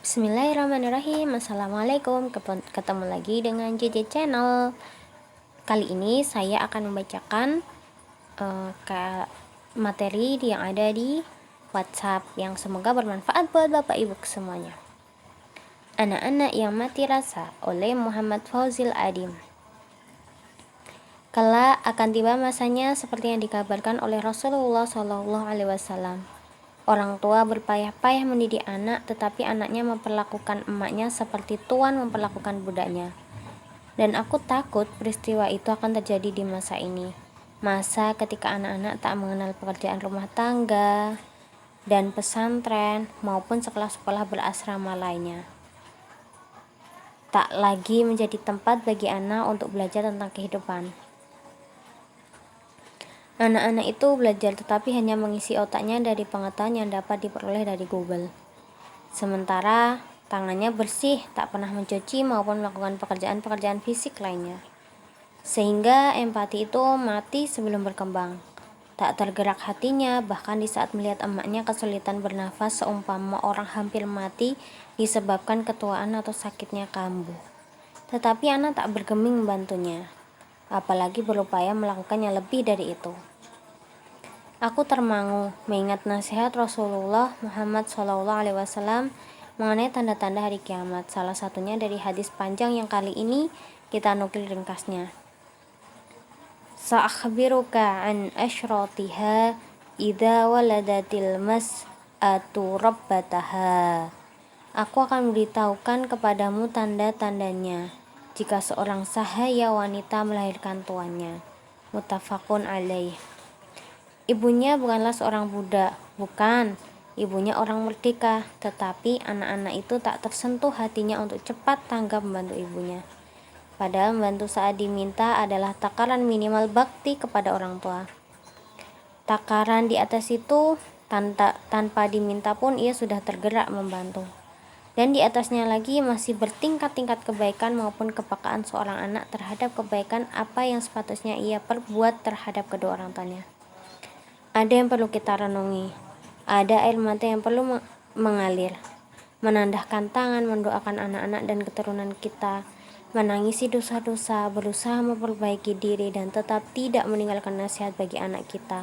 Bismillahirrahmanirrahim. Assalamualaikum. Ketemu lagi dengan JJ Channel. Kali ini saya akan membacakan materi yang ada di WhatsApp yang semoga bermanfaat buat Bapak Ibu semuanya. Anak-anak yang mati rasa oleh Muhammad Fauzil Adim. Kelak akan tiba masanya seperti yang dikabarkan oleh Rasulullah SAW. Orang tua berpayah-payah mendidik anak, tetapi anaknya memperlakukan emaknya seperti tuan memperlakukan budaknya. Dan aku takut peristiwa itu akan terjadi di masa ini. Masa ketika anak-anak tak mengenal pekerjaan rumah tangga dan pesantren maupun sekolah-sekolah berasrama lainnya. Tak lagi menjadi tempat bagi anak untuk belajar tentang kehidupan. Anak-anak itu belajar tetapi hanya mengisi otaknya dari pengetahuan yang dapat diperoleh dari Google. Sementara tangannya bersih, tak pernah mencuci maupun melakukan pekerjaan-pekerjaan fisik lainnya. Sehingga empati itu mati sebelum berkembang. Tak tergerak hatinya bahkan di saat melihat emaknya kesulitan bernafas seumpama orang hampir mati disebabkan ketuaan atau sakitnya kambuh. Tetapi anak tak bergeming membantunya, apalagi berupaya melakukan yang lebih dari itu. Aku termangu mengingat nasihat Rasulullah Muhammad SAW mengenai tanda-tanda hari kiamat. Salah satunya dari hadis panjang yang kali ini kita nukil ringkasnya. Sa'akhbiruka an asyratiha idza waladatil mas'atu rabbataha. Aku akan memberitahukan kepadamu tanda-tandanya jika seorang sahaya wanita melahirkan tuannya. Muttafaqun alaih. Ibunya bukanlah seorang budak, bukan. Ibunya orang merdeka, tetapi anak-anak itu tak tersentuh hatinya untuk cepat tanggap membantu ibunya. Padahal membantu saat diminta adalah takaran minimal bakti kepada orang tua. Takaran di atas itu tanpa diminta pun ia sudah tergerak membantu. Dan di atasnya lagi masih bertingkat-tingkat kebaikan maupun kepekaan seorang anak terhadap kebaikan apa yang sepatutnya ia perbuat terhadap kedua orang tuanya. Ada yang perlu kita renungi, ada air mata yang perlu mengalir, menandahkan tangan mendoakan anak-anak dan keturunan kita, menangisi dosa-dosa, berusaha memperbaiki diri dan tetap tidak meninggalkan nasihat bagi anak kita,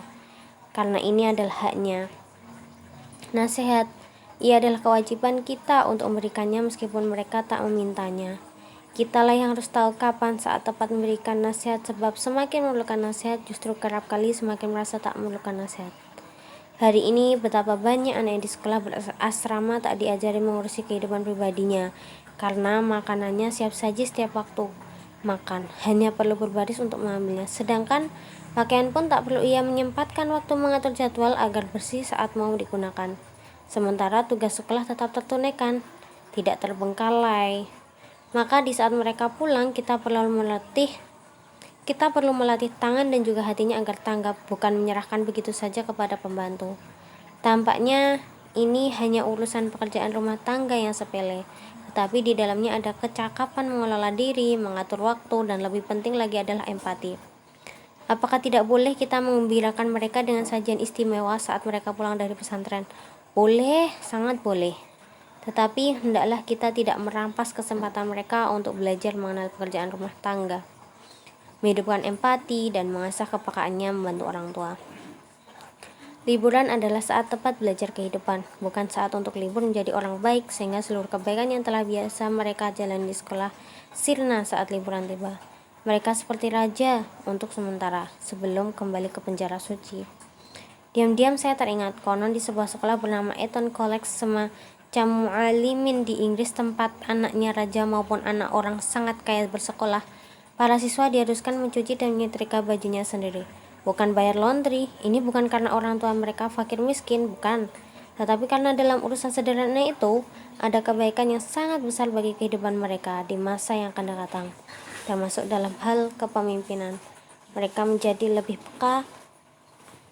karena ini adalah haknya. Nasihat, ia adalah kewajiban kita untuk memberikannya meskipun mereka tak memintanya. Kitalah yang harus tahu kapan saat tepat memberikan nasihat, sebab semakin memerlukan nasihat justru kerap kali semakin merasa tak memerlukan nasihat. Hari ini betapa banyak anak yang di sekolah berasrama tak diajari mengurusi kehidupan pribadinya karena makanannya siap saji setiap waktu makan, hanya perlu berbaris untuk mengambilnya. Sedangkan pakaian pun tak perlu ia menyempatkan waktu mengatur jadwal agar bersih saat mau digunakan. Sementara tugas sekolah tetap tertunaikan, tidak terbengkalai. Maka di saat mereka pulang kita perlu melatih tangan dan juga hatinya agar tanggap, bukan menyerahkan begitu saja kepada pembantu. Tampaknya ini hanya urusan pekerjaan rumah tangga yang sepele, tetapi di dalamnya ada kecakapan mengelola diri, mengatur waktu, dan lebih penting lagi adalah empati. Apakah tidak boleh kita menggembirakan mereka dengan sajian istimewa saat mereka pulang dari pesantren? Boleh, sangat boleh. Tetapi hendaklah kita tidak merampas kesempatan mereka untuk belajar mengenal pekerjaan rumah tangga, menghidupkan empati, dan mengasah kepekaannya membantu orang tua. Liburan adalah saat tepat belajar kehidupan, bukan saat untuk libur menjadi orang baik sehingga seluruh kebaikan yang telah biasa mereka jalani di sekolah sirna saat liburan tiba. Mereka seperti raja untuk sementara sebelum kembali ke penjara suci. Diam-diam saya teringat konon di sebuah sekolah bernama Eton College semacam mu'alimin di Inggris, tempat anaknya raja maupun anak orang sangat kaya bersekolah. Para siswa diharuskan mencuci dan menyetrika bajunya sendiri, bukan bayar laundry. Ini bukan karena orang tua mereka fakir miskin, bukan, tetapi karena dalam urusan sederhana itu ada kebaikan yang sangat besar bagi kehidupan mereka di masa yang akan datang, termasuk dalam hal kepemimpinan. Mereka menjadi lebih peka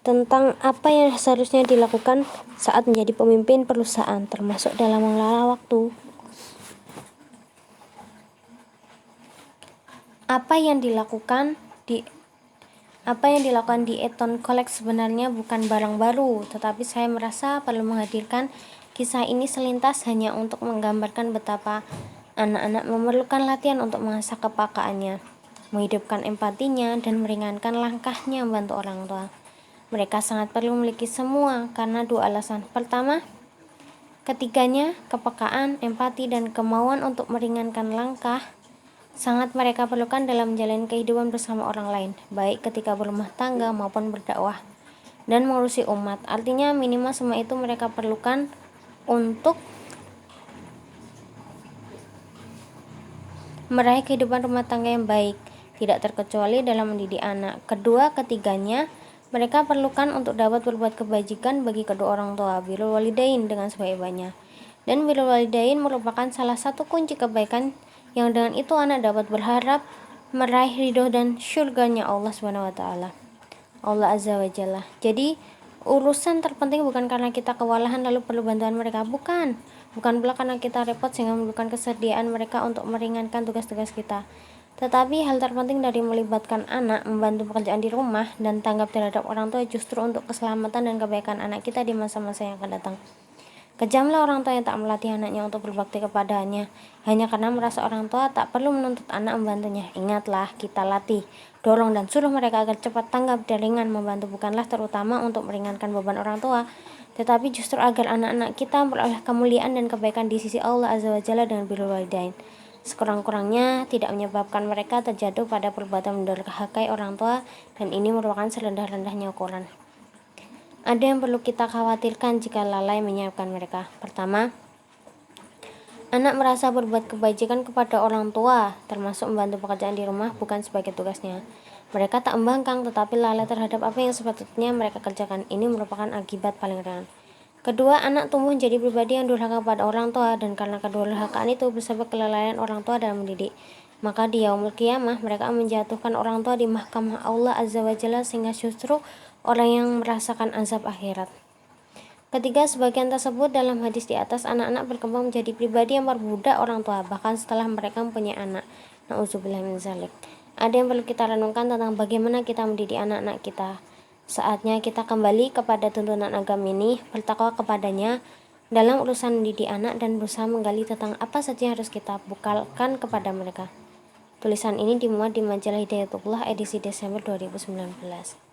tentang apa yang seharusnya dilakukan saat menjadi pemimpin perusahaan, termasuk dalam mengelola waktu. Apa yang dilakukan di Eton College sebenarnya bukan barang baru, tetapi saya merasa perlu menghadirkan Kisah ini selintas hanya untuk menggambarkan betapa anak-anak memerlukan latihan untuk mengasah kepekaannya, menghidupkan empatinya, dan meringankan langkahnya membantu orang tua. Mereka sangat perlu memiliki semua karena dua alasan. Pertama, ketiganya, kepekaan, empati, dan kemauan untuk meringankan langkah sangat mereka perlukan dalam menjalani kehidupan bersama orang lain, baik ketika berumah tangga maupun berdakwah dan mengurusi umat. Artinya minimal semua itu mereka perlukan untuk meraih kehidupan rumah tangga yang baik, tidak terkecuali dalam mendidik anak. Kedua, ketiganya mereka perlukan untuk dapat berbuat kebajikan bagi kedua orang tua, birrul walidain dengan sebaik-baiknya. Dan birrul walidain merupakan salah satu kunci kebaikan yang dengan itu anak dapat berharap meraih ridho dan syurganya Allah Subhanahu wa taala. Allah Azza wa Jalla. Jadi urusan terpenting bukan karena kita kewalahan lalu perlu bantuan mereka, bukan pula karena kita repot sehingga memerlukan kesediaan mereka untuk meringankan tugas-tugas kita, tetapi hal terpenting dari melibatkan anak membantu pekerjaan di rumah dan tanggap terhadap orang tua justru untuk keselamatan dan kebaikan anak kita di masa-masa yang akan datang. Kejamlah orang tua yang tak melatih anaknya untuk berbakti kepadanya hanya karena merasa orang tua tak perlu menuntut anak membantunya. Ingatlah, kita latih, dorong dan suruh mereka agar cepat tanggap dan ringan membantu bukanlah terutama untuk meringankan beban orang tua, tetapi justru agar anak-anak kita memperoleh kemuliaan dan kebaikan di sisi Allah Azza wa Jalla dengan birrul walidain. Sekurang-kurangnya tidak menyebabkan mereka terjatuh pada perbuatan mendurhakai orang tua, dan ini merupakan serendah-rendahnya ukuran. Ada yang perlu kita khawatirkan jika lalai menyiapkan mereka. Pertama, anak merasa berbuat kebajikan kepada orang tua, termasuk membantu pekerjaan di rumah, bukan sebagai tugasnya. Mereka tak membangkang, tetapi lalai terhadap apa yang sepatutnya mereka kerjakan. Ini merupakan akibat paling ringan. Kedua, anak tumbuh menjadi pribadi yang durhaka kepada orang tua, dan karena kedurhakaan itu bersebab kelalaian orang tua dalam mendidik, maka di yaumul qiyamah mereka menjatuhkan orang tua di mahkamah Allah Azza wa Jalla sehingga justru orang yang merasakan azab akhirat. Ketiga, sebagian tersebut dalam hadis di atas, anak-anak berkembang menjadi pribadi yang berbudak orang tua bahkan setelah mereka mempunyai anak. Nauzubillah min zalik. Ada yang perlu kita renungkan tentang bagaimana kita mendidik anak-anak kita. Saatnya kita kembali kepada tuntunan agama ini, bertakwa kepadanya dalam urusan mendidik anak dan berusaha menggali tentang apa saja yang harus kita bekalkan kepada mereka. Tulisan ini dimuat di majalah Hidayatullah edisi Desember 2019.